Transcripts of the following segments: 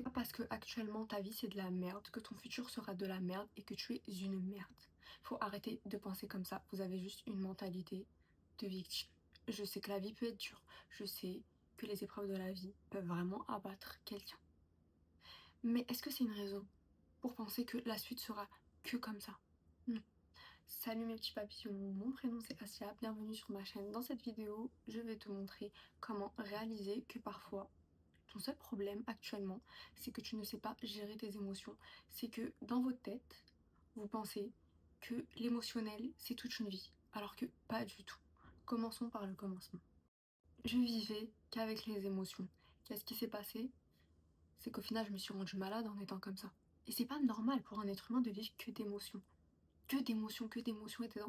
pas parce que actuellement ta vie c'est de la merde que ton futur sera de la merde et que tu es une merde. Faut arrêter de penser comme ça. Vous avez juste une mentalité de victime. Je sais que la vie peut être dure. Je sais que les épreuves de la vie peuvent vraiment abattre quelqu'un. Mais est-ce que c'est une raison pour penser que la suite sera que comme ça? Non. Salut mes petits papillons, mon prénom c'est Asia, bienvenue sur ma chaîne. Dans cette vidéo, je vais te montrer comment réaliser que parfois ton seul problème actuellement, c'est que tu ne sais pas gérer tes émotions. C'est que dans votre tête, vous pensez que l'émotionnel, c'est toute une vie. Alors que pas du tout. Commençons par le commencement. Je vivais qu'avec les émotions. Qu'est-ce qui s'est passé? C'est qu'au final, je me suis rendue malade en étant comme ça. Et c'est pas normal pour un être humain de vivre que d'émotions. Que d'émotions et des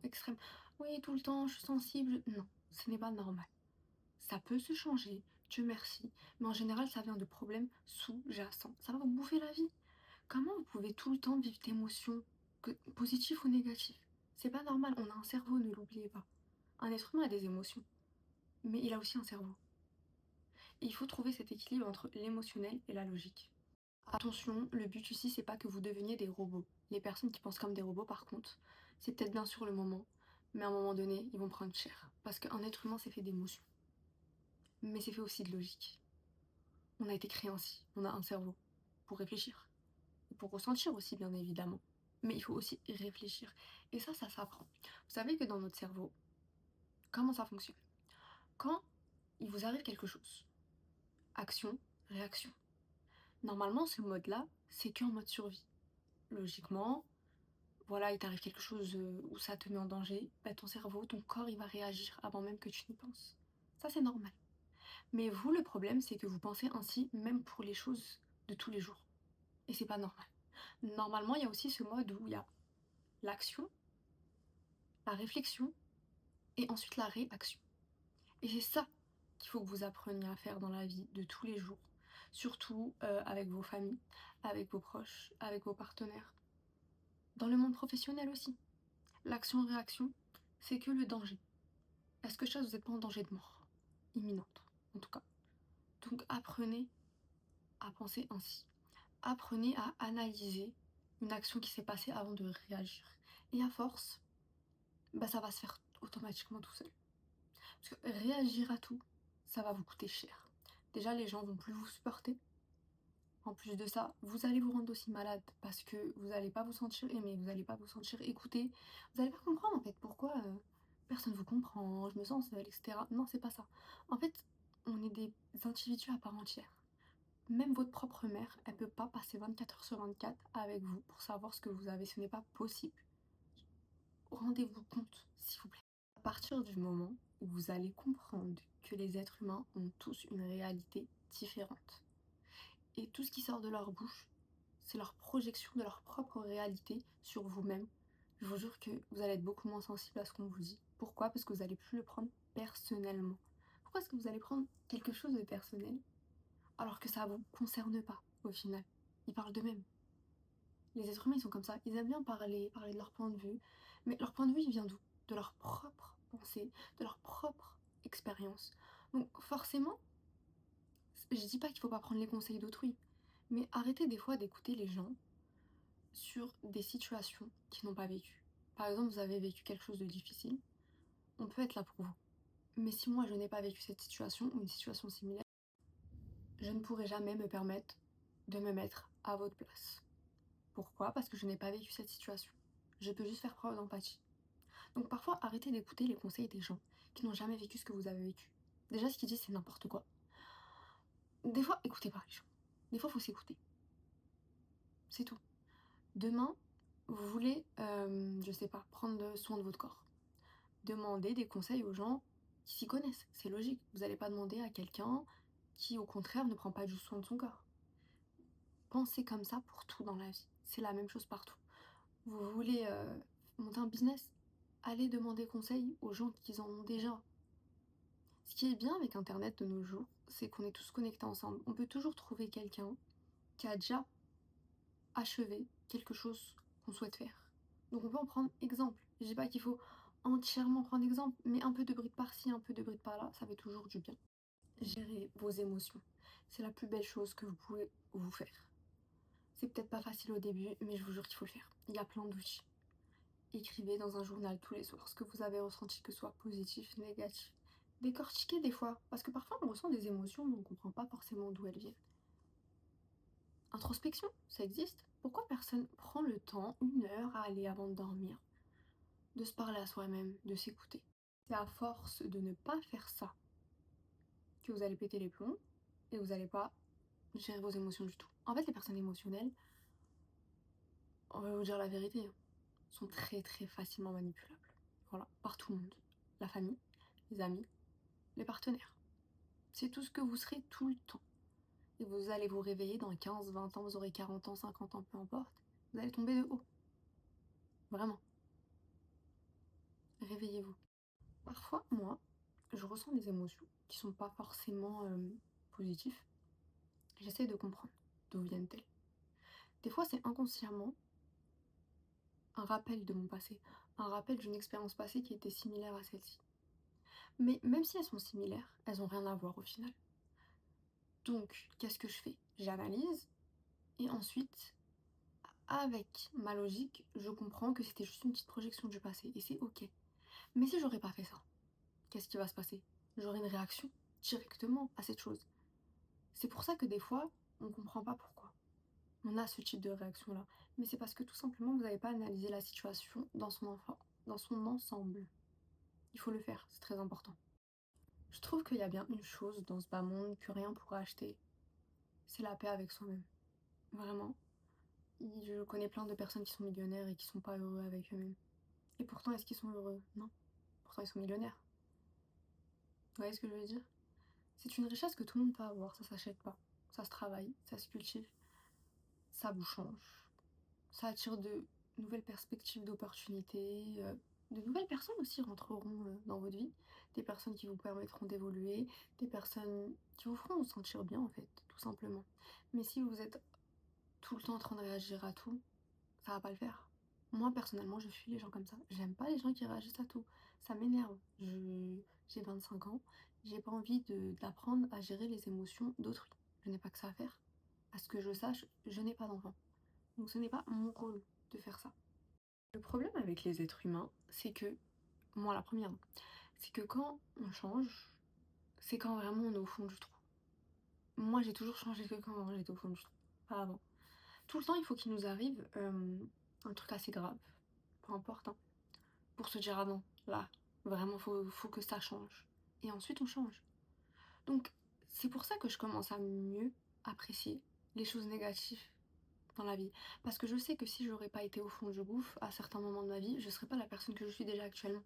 extrêmes. Oui, tout le temps, je suis sensible. Non, ce n'est pas normal. Ça peut se changer, Dieu merci, mais en général, ça vient de problèmes sous-jacents. Ça va vous bouffer la vie. Comment vous pouvez tout le temps vivre d'émotions, positives ou négatives? C'est pas normal, on a un cerveau, ne l'oubliez pas. Un être humain a des émotions, mais il a aussi un cerveau. Et il faut trouver cet équilibre entre l'émotionnel et la logique. Attention, le but ici, c'est pas que vous deveniez des robots. Les personnes qui pensent comme des robots, par contre, c'est peut-être bien sur le moment, mais à un moment donné, ils vont prendre cher. Parce qu'un être humain, c'est fait d'émotions, mais c'est fait aussi de logique. On a été créé ainsi, on a un cerveau pour réfléchir, et pour ressentir aussi bien évidemment. Mais il faut aussi réfléchir. Et ça s'apprend. Vous savez que dans notre cerveau, comment ça fonctionne? Quand il vous arrive quelque chose, action, réaction. Normalement, ce mode-là, c'est qu'en mode survie. Logiquement, voilà, il t'arrive quelque chose où ça te met en danger, bah, ton cerveau, ton corps, il va réagir avant même que tu n'y penses. Ça, c'est normal. Mais vous, le problème, c'est que vous pensez ainsi même pour les choses de tous les jours. Et c'est pas normal. Normalement, il y a aussi ce mode où il y a l'action, la réflexion et ensuite la réaction. Et c'est ça qu'il faut que vous appreniez à faire dans la vie de tous les jours. Surtout avec vos familles, avec vos proches, avec vos partenaires. Dans le monde professionnel aussi. L'action-réaction, c'est que le danger. Est-ce que vous n'êtes pas en danger de mort imminente, en tout cas. Donc apprenez à penser ainsi. Apprenez à analyser une action qui s'est passée avant de réagir. Et à force, bah, ça va se faire automatiquement tout seul. Parce que réagir à tout, ça va vous coûter cher. Déjà, les gens vont plus vous supporter. En plus de ça, vous allez vous rendre aussi malade parce que vous n'allez pas vous sentir aimé, vous n'allez pas vous sentir écouté, vous n'allez pas comprendre en fait pourquoi personne ne vous comprend, je me sens seule, etc. Non, c'est pas ça. En fait, on est des individus à part entière. Même votre propre mère, elle peut pas passer 24 heures sur 24 avec vous pour savoir ce que vous avez. Ce n'est pas possible. Rendez-vous compte, s'il vous plaît. À partir du moment où vous allez comprendre que les êtres humains ont tous une réalité différente et tout ce qui sort de leur bouche, c'est leur projection de leur propre réalité sur vous-même, je vous jure que vous allez être beaucoup moins sensible à ce qu'on vous dit. Pourquoi? Parce que vous allez plus le prendre personnellement. Pourquoi est-ce que vous allez prendre quelque chose de personnel alors que ça vous concerne pas au final? Ils parlent d'eux-mêmes. Les êtres humains, ils sont comme ça. Ils aiment bien parler de leur point de vue. Mais leur point de vue, il vient d'où? De leur propre pensée, de leur propre expérience. Donc forcément, je dis pas qu'il faut pas prendre les conseils d'autrui, mais arrêtez des fois d'écouter les gens sur des situations qu'ils n'ont pas vécues. Par exemple, vous avez vécu quelque chose de difficile, on peut être là pour vous. Mais si moi je n'ai pas vécu cette situation ou une situation similaire, je ne pourrai jamais me permettre de me mettre à votre place. Pourquoi? Parce que je n'ai pas vécu cette situation. Je peux juste faire preuve d'empathie. Donc parfois, arrêtez d'écouter les conseils des gens qui n'ont jamais vécu ce que vous avez vécu. Déjà, ce qu'ils disent, c'est n'importe quoi. Des fois, écoutez pas les gens. Des fois, il faut s'écouter. C'est tout. Demain, vous voulez, je sais pas, prendre soin de votre corps. Demandez des conseils aux gens qui s'y connaissent. C'est logique. Vous n'allez pas demander à quelqu'un qui, au contraire, ne prend pas du tout soin de son corps. Pensez comme ça pour tout dans la vie. C'est la même chose partout. Vous voulez monter un business? Allez demander conseil aux gens qui en ont déjà. Ce qui est bien avec Internet de nos jours, c'est qu'on est tous connectés ensemble. On peut toujours trouver quelqu'un qui a déjà achevé quelque chose qu'on souhaite faire. Donc on peut en prendre exemple. Je dis pas qu'il faut entièrement prendre exemple, mais un peu de bride par-ci, un peu de bride par-là, ça fait toujours du bien. Gérez vos émotions. C'est la plus belle chose que vous pouvez vous faire. C'est peut-être pas facile au début, mais je vous jure qu'il faut le faire. Il y a plein d'outils. Écrivez dans un journal tous les soirs ce que vous avez ressenti, que ce soit positif, négatif. Décortiquez des fois, parce que parfois on ressent des émotions, mais on ne comprend pas forcément d'où elles viennent. Introspection, ça existe. Pourquoi personne prend le temps, 1 heure, à aller avant de dormir, de se parler à soi-même, de s'écouter? C'est à force de ne pas faire ça que vous allez péter les plombs et vous n'allez pas gérer vos émotions du tout. En fait, les personnes émotionnelles, on va vous dire la vérité, hein, sont très très facilement manipulables. Voilà, par tout le monde. La famille, les amis, les partenaires. C'est tout ce que vous serez tout le temps. Et vous allez vous réveiller dans 15, 20 ans, vous aurez 40 ans, 50 ans, peu importe. Vous allez tomber de haut. Vraiment. Réveillez-vous. Parfois, moi, je ressens des émotions qui sont pas forcément positives. J'essaie de comprendre d'où viennent-elles. Des fois, c'est inconsciemment un rappel de mon passé, un rappel d'une expérience passée qui était similaire à celle-ci. Mais même si elles sont similaires, elles n'ont rien à voir au final. Donc, qu'est-ce que je fais? J'analyse et ensuite, avec ma logique, je comprends que c'était juste une petite projection du passé et c'est ok. Mais si j'aurais pas fait ça, qu'est-ce qui va se passer? J'aurai une réaction directement à cette chose. C'est pour ça que des fois, on ne comprend pas pourquoi on a ce type de réaction-là. Mais c'est parce que tout simplement, vous n'avez pas analysé la situation dans son ensemble. Il faut le faire, c'est très important. Je trouve qu'il y a bien une chose dans ce bas monde que rien pourra acheter, c'est la paix avec soi-même. Vraiment. Je connais plein de personnes qui sont millionnaires et qui sont pas heureux avec eux-mêmes. Et pourtant, est-ce qu'ils sont heureux? Non. Pourtant, ils sont millionnaires. Vous voyez ce que je veux dire? C'est une richesse que tout le monde peut avoir, ça s'achète pas. Ça se travaille, ça se cultive, ça vous change. Ça attire de nouvelles perspectives d'opportunités. De nouvelles personnes aussi rentreront dans votre vie. Des personnes qui vous permettront d'évoluer, des personnes qui vous feront vous sentir bien en fait, tout simplement. Mais si vous êtes tout le temps en train de réagir à tout, ça va pas le faire. Moi personnellement, je fuis les gens comme ça. J'aime pas les gens qui réagissent à tout. Ça m'énerve. J'ai 25 ans, j'ai pas envie d'apprendre à gérer les émotions d'autrui. Je n'ai pas que ça à faire. À ce que je sache, je n'ai pas d'enfant. Donc ce n'est pas mon rôle de faire ça. Le problème avec les êtres humains, c'est que, moi la première, c'est que quand on change, c'est quand vraiment on est au fond du trou. Moi j'ai toujours changé que quand j'étais au fond du trou, pas avant. Tout le temps il faut qu'il nous arrive un truc assez grave, peu importe, hein, pour se dire ah non, là, vraiment faut que ça change. Et ensuite on change. Donc c'est pour ça que je commence à mieux apprécier les choses négatives dans la vie. Parce que je sais que si j'aurais pas été au fond du gouffre à certains moments de ma vie, je serais pas la personne que je suis déjà actuellement.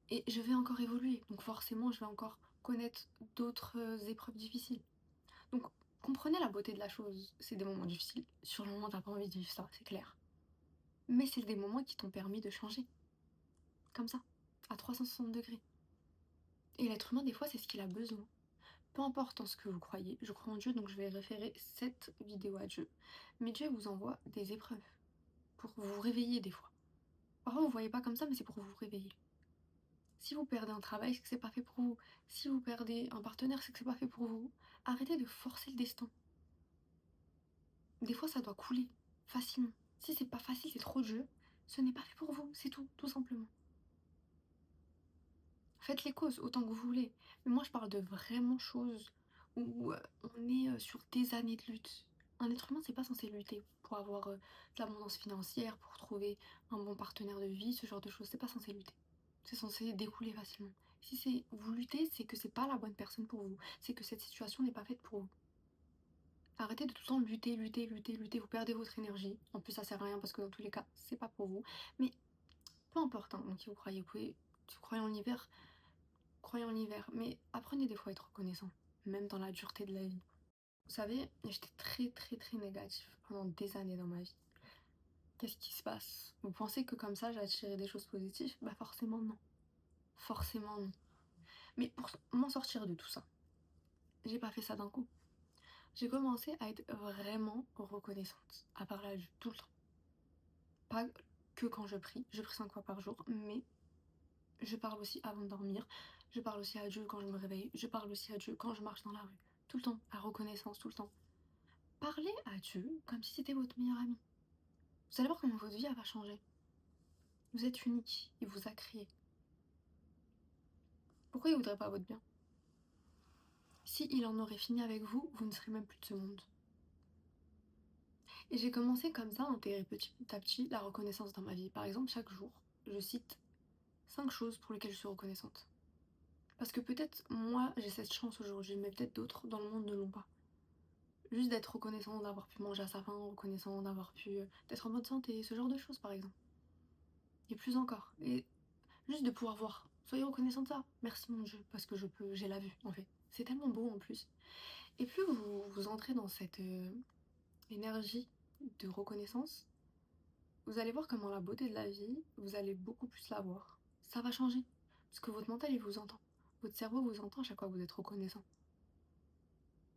Et je vais encore évoluer, donc forcément je vais encore connaître d'autres épreuves difficiles. Donc comprenez la beauté de la chose. C'est des moments difficiles. Sur le moment, t'as pas envie de vivre ça, c'est clair. Mais c'est des moments qui t'ont permis de changer. Comme ça, à 360 degrés. Et l'être humain, des fois, c'est ce qu'il a besoin. Peu importe en ce que vous croyez, je crois en Dieu, donc je vais référer cette vidéo à Dieu. Mais Dieu vous envoie des épreuves pour vous réveiller des fois. Parfois, vous ne voyez pas comme ça, mais c'est pour vous réveiller. Si vous perdez un travail, c'est que c'est pas fait pour vous. Si vous perdez un partenaire, c'est que c'est pas fait pour vous. Arrêtez de forcer le destin. Des fois, ça doit couler facilement. Si c'est pas facile, c'est trop dur, ce n'est pas fait pour vous, c'est tout, tout simplement. Faites les causes autant que vous voulez. Mais moi, je parle de vraiment choses où on est sur des années de lutte. Un être humain, c'est pas censé lutter pour avoir de l'abondance financière, pour trouver un bon partenaire de vie, ce genre de choses. C'est pas censé lutter. C'est censé découler facilement. Si c'est vous luttez, c'est que c'est pas la bonne personne pour vous. C'est que cette situation n'est pas faite pour vous. Arrêtez de tout le temps lutter, lutter, lutter, lutter. Vous perdez votre énergie. En plus, ça sert à rien parce que dans tous les cas, c'est pas pour vous. Mais peu importe, hein, donc si vous croyez, si vous croyez en l'hiver, croyez en l'hiver. Mais apprenez des fois à être reconnaissant, même dans la dureté de la vie. Vous savez, j'étais très, très, très négative pendant des années dans ma vie. Qu'est-ce qui se passe? Vous pensez que comme ça, j'attirais des choses positives? Bah forcément non. Forcément non. Mais pour m'en sortir de tout ça, j'ai pas fait ça d'un coup. J'ai commencé à être vraiment reconnaissante, à parler à Dieu tout le temps. Pas que quand je prie 5 fois par jour, mais je parle aussi avant de dormir, je parle aussi à Dieu quand je me réveille, je parle aussi à Dieu quand je marche dans la rue. tout le temps, la reconnaissance, tout le temps. Parlez à Dieu comme si c'était votre meilleur ami. Vous allez voir comment votre vie elle va changer. Vous êtes unique, il vous a créé. Pourquoi il voudrait pas votre bien? Si il en aurait fini avec vous, vous ne serez même plus de ce monde. Et j'ai commencé comme ça à intégrer petit à petit la reconnaissance dans ma vie. Par exemple, chaque jour, je cite 5 choses pour lesquelles je suis reconnaissante. Parce que peut-être moi j'ai cette chance aujourd'hui, mais peut-être d'autres dans le monde ne l'ont pas. Juste d'être reconnaissant d'avoir pu manger à sa faim, reconnaissant d'avoir pu d'être en bonne santé, ce genre de choses par exemple. Et plus encore. Et juste de pouvoir voir. Soyez reconnaissant de ça. Merci mon Dieu, parce que je peux, j'ai la vue en fait. C'est tellement beau en plus. Et plus vous entrez dans cette énergie de reconnaissance, vous allez voir comment la beauté de la vie, vous allez beaucoup plus la voir. Ça va changer. Parce que votre mental, il vous entend. Votre cerveau vous entend à chaque fois que vous êtes reconnaissant.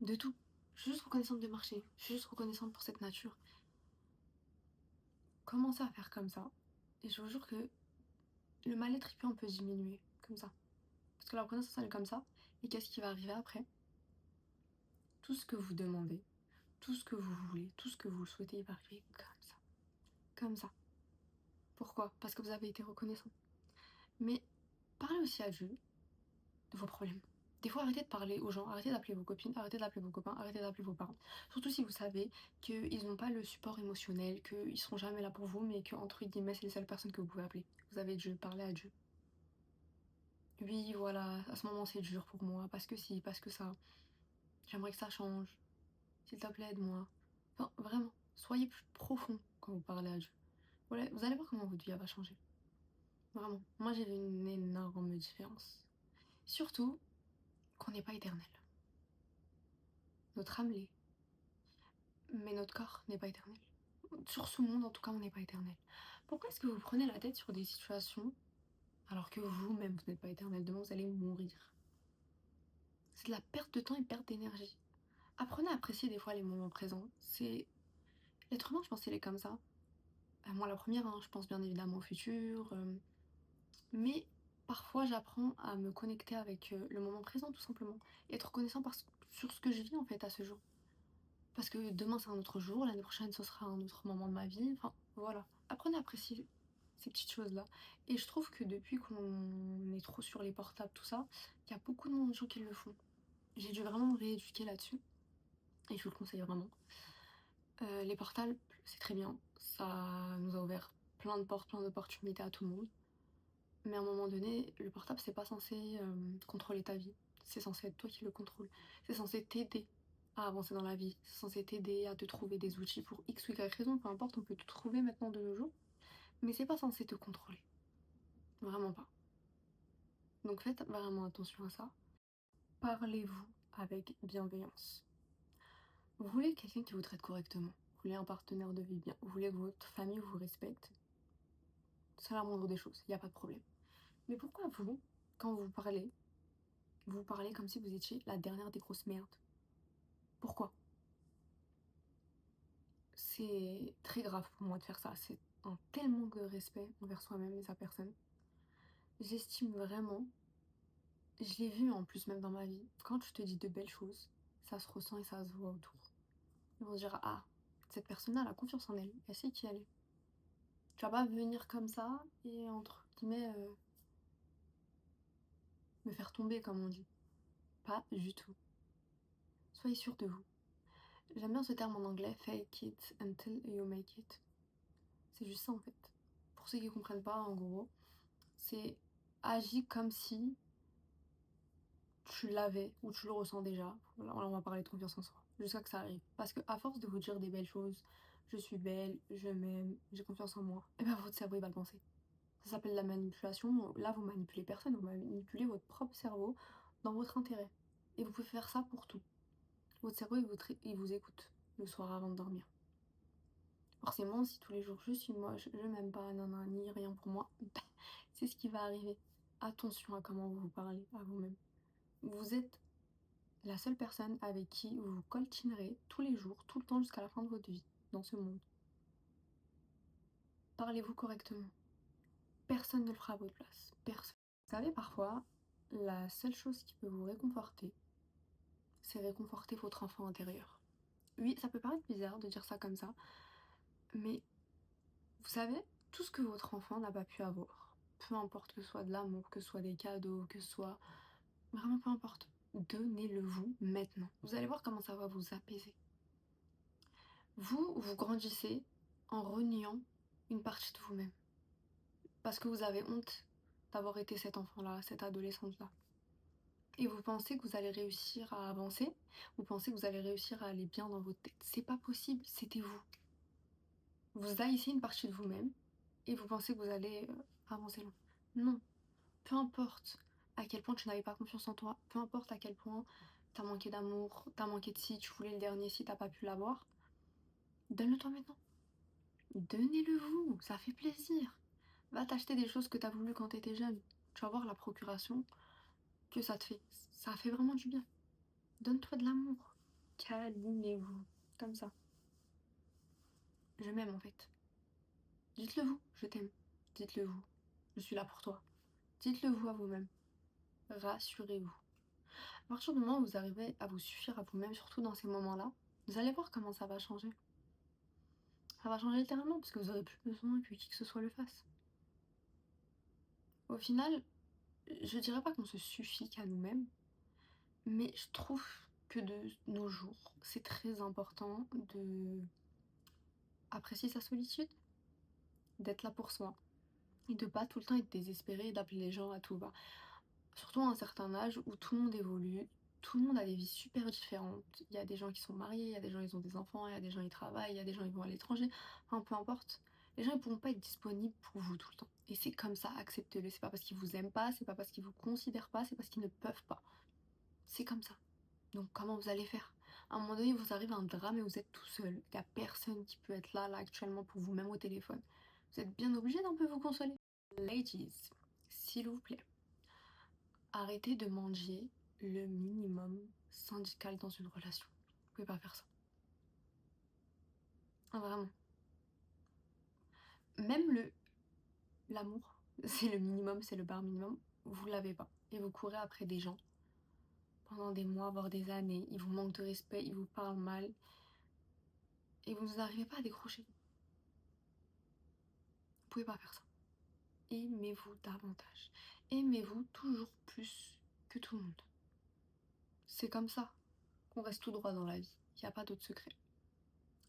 De tout. Je suis juste reconnaissante de marcher. Je suis juste reconnaissante pour cette nature. Commencez à faire comme ça. Et je vous jure que le mal-être, il peut un peu diminuer. Comme ça. Parce que la reconnaissance, elle est comme ça. Et qu'est-ce qui va arriver après? Tout ce que vous demandez, tout ce que vous voulez, tout ce que vous souhaitez, il va arriver comme ça. Comme ça. Pourquoi? Parce que vous avez été reconnaissant. Mais parlez aussi à Dieu de vos problèmes. Des fois, arrêtez de parler aux gens, arrêtez d'appeler vos copines, arrêtez d'appeler vos copains, arrêtez d'appeler vos parents. Surtout si vous savez qu'ils n'ont pas le support émotionnel, qu'ils seront jamais là pour vous, mais que, entre guillemets, c'est les seules personnes que vous pouvez appeler. Vous avez Dieu, parlez à Dieu. Oui, voilà, à ce moment c'est dur pour moi, parce que si, parce que ça. J'aimerais que ça change. S'il te plaît, aide-moi. Enfin, vraiment, soyez plus profond quand vous parlez à Dieu. Voilà, vous allez voir comment votre vie elle va changer. Vraiment. Moi, j'ai vu une énorme différence. Surtout qu'on n'est pas éternel. Notre âme l'est, mais notre corps n'est pas éternel. Sur ce monde, en tout cas, on n'est pas éternel. Pourquoi est-ce que vous prenez la tête sur des situations alors que vous-même, vous n'êtes pas éternel? Demain, vous allez mourir. C'est de la perte de temps et perte d'énergie. Apprenez à apprécier des fois les moments présents. C'est l'être humain, je pense qu'il est comme ça. Moi, la première, hein, je pense bien évidemment au futur. Mais parfois, j'apprends à me connecter avec le moment présent, tout simplement. Et être reconnaissant sur ce que je vis, en fait, à ce jour. Parce que demain, c'est un autre jour, l'année prochaine, ce sera un autre moment de ma vie. Enfin, voilà. Apprenez à apprécier ces petites choses-là. Et je trouve que depuis qu'on est trop sur les portables, tout ça, il y a beaucoup de gens qui le font. J'ai dû vraiment me rééduquer là-dessus. Et je vous le conseille vraiment. Les portables, c'est très bien. Ça nous a ouvert plein de portes, plein d'opportunités à tout le monde. Mais à un moment donné, le portable, c'est pas censé contrôler ta vie. C'est censé être toi qui le contrôle. C'est censé t'aider à avancer dans la vie. C'est censé t'aider à te trouver des outils pour X ou Y raison. Peu importe, on peut tout trouver maintenant de nos jours. Mais c'est pas censé te contrôler. Vraiment pas. Donc faites vraiment attention à ça. Parlez-vous avec bienveillance. Vous voulez quelqu'un qui vous traite correctement. Vous voulez un partenaire de vie bien. Vous voulez que votre famille vous respecte. C'est la moindre des choses. Il n'y a pas de problème. Mais pourquoi vous, quand vous parlez comme si vous étiez la dernière des grosses merdes? Pourquoi? C'est très grave pour moi de faire ça. C'est un tel manque de respect envers soi-même et sa personne. J'estime vraiment, je l'ai vu en plus même dans ma vie, quand tu te dis de belles choses, ça se ressent et ça se voit autour. Ils vont se dire, ah, cette personne-là, elle a confiance en elle, elle sait qui elle est. Tu vas pas venir comme ça et entre guillemets me faire tomber comme on dit. Pas du tout. Soyez sûr de vous. J'aime bien ce terme en anglais, fake it until you make it. C'est juste ça en fait. Pour ceux qui comprennent pas, en gros, c'est agis comme si tu l'avais ou tu le ressens déjà. Voilà, on va parler de confiance en soi. Jusqu'à que ça arrive. Parce que à force de vous dire des belles choses, je suis belle, je m'aime, j'ai confiance en moi, et ben votre cerveau il va le penser. Ça s'appelle la manipulation. Là, vous manipulez personne, vous manipulez votre propre cerveau dans votre intérêt. Et vous pouvez faire ça pour tout. Votre cerveau il vous écoute le soir avant de dormir. Forcément, si tous les jours je suis moche, je m'aime pas, nanana, ni rien pour moi, c'est ce qui va arriver. Attention à comment vous parlez à vous-même. Vous êtes la seule personne avec qui vous vous coltinerez tous les jours, tout le temps jusqu'à la fin de votre vie, dans ce monde. Parlez-vous correctement. Personne ne le fera à votre place. Personne. Vous savez, parfois, la seule chose qui peut vous réconforter, c'est réconforter votre enfant intérieur. Oui, ça peut paraître bizarre de dire ça comme ça, mais vous savez, tout ce que votre enfant n'a pas pu avoir, peu importe que ce soit de l'amour, que ce soit des cadeaux, que ce soit vraiment peu importe, donnez-le vous maintenant. Vous allez voir comment ça va vous apaiser. Vous grandissez en reniant une partie de vous-même parce que vous avez honte d'avoir été cet enfant-là, cette adolescente-là. Et vous pensez que vous allez réussir à avancer, vous pensez que vous allez réussir à aller bien dans votre tête. C'est pas possible, c'était vous. Vous haïssez une partie de vous-même et vous pensez que vous allez avancer loin. Non, peu importe à quel point tu n'avais pas confiance en toi, peu importe à quel point t'as manqué d'amour, t'as manqué de si, tu voulais le dernier si t'as pas pu l'avoir, donne-le toi maintenant. Donnez-le vous, ça fait plaisir. Va t'acheter des choses que t'as voulu quand t'étais jeune. Tu vas voir la procuration que ça te fait. Ça fait vraiment du bien. Donne-toi de l'amour. Câlinez-vous. Comme ça. Je m'aime en fait. Dites-le vous, je t'aime. Dites-le vous. Je suis là pour toi. Dites-le vous à vous-même. Rassurez-vous. À partir du moment où vous arrivez à vous suffire à vous-même, surtout dans ces moments-là, vous allez voir comment ça va changer. Ça va changer littéralement parce que vous n'aurez plus besoin que qui que ce soit le fasse. Au final, je dirais pas qu'on se suffit qu'à nous-mêmes, mais je trouve que de nos jours, c'est très important de apprécier sa solitude, d'être là pour soi et de pas tout le temps être désespéré et d'appeler les gens à tout va. Surtout à un certain âge où tout le monde évolue, tout le monde a des vies super différentes. Il y a des gens qui sont mariés, il y a des gens qui ont des enfants, il y a des gens qui travaillent, il y a des gens qui vont à l'étranger, enfin peu importe. Les gens ils pourront pas être disponibles pour vous tout le temps. Et c'est comme ça, acceptez-le. C'est pas parce qu'ils vous aiment pas, c'est pas parce qu'ils vous considèrent pas, c'est parce qu'ils ne peuvent pas. C'est comme ça. Donc comment vous allez faire? À un moment donné, vous arrive un drame et vous êtes tout seul. Il n'y a personne qui peut être là actuellement pour vous, même au téléphone. Vous êtes bien obligé d'un peu vous consoler. Ladies, s'il vous plaît, arrêtez de manger le minimum syndical dans une relation. Vous pouvez pas faire ça. Ah, vraiment. Même l'amour, c'est le minimum, c'est le bar minimum. Vous l'avez pas. Et vous courez après des gens pendant des mois, voire des années. Ils vous manquent de respect, ils vous parlent mal. Et vous n'arrivez pas à décrocher. Vous pouvez pas faire ça. Aimez-vous davantage. Aimez-vous toujours plus que tout le monde. C'est comme ça qu'on reste tout droit dans la vie. Il n'y a pas d'autre secret.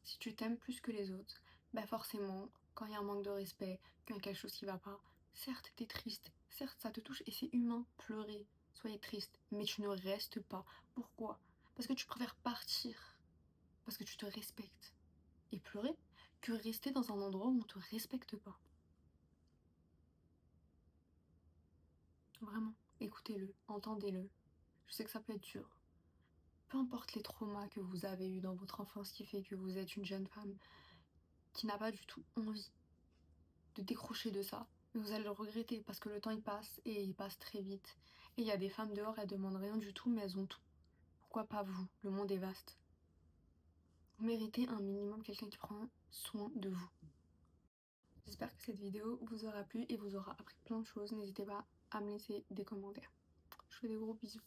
Si tu t'aimes plus que les autres, bah forcément, quand il y a un manque de respect, quand il y a quelque chose qui va pas, certes t'es triste, certes ça te touche et c'est humain, pleurer, soyez triste, mais tu ne restes pas. Pourquoi? Parce que tu préfères partir, parce que tu te respectes et pleurer, que rester dans un endroit où on te respecte pas. Vraiment, écoutez-le, entendez-le. Je sais que ça peut être dur. Peu importe les traumas que vous avez eus dans votre enfance qui fait que vous êtes une jeune femme qui n'a pas du tout envie de décrocher de ça. Mais vous allez le regretter parce que le temps il passe et il passe très vite. Et il y a des femmes dehors, elles demandent rien du tout, mais elles ont tout. Pourquoi pas vous? Le monde est vaste. Vous méritez un minimum quelqu'un qui prend soin de vous. J'espère que cette vidéo vous aura plu et vous aura appris plein de choses. N'hésitez pas à me laisser des commentaires. Je vous fais des gros bisous.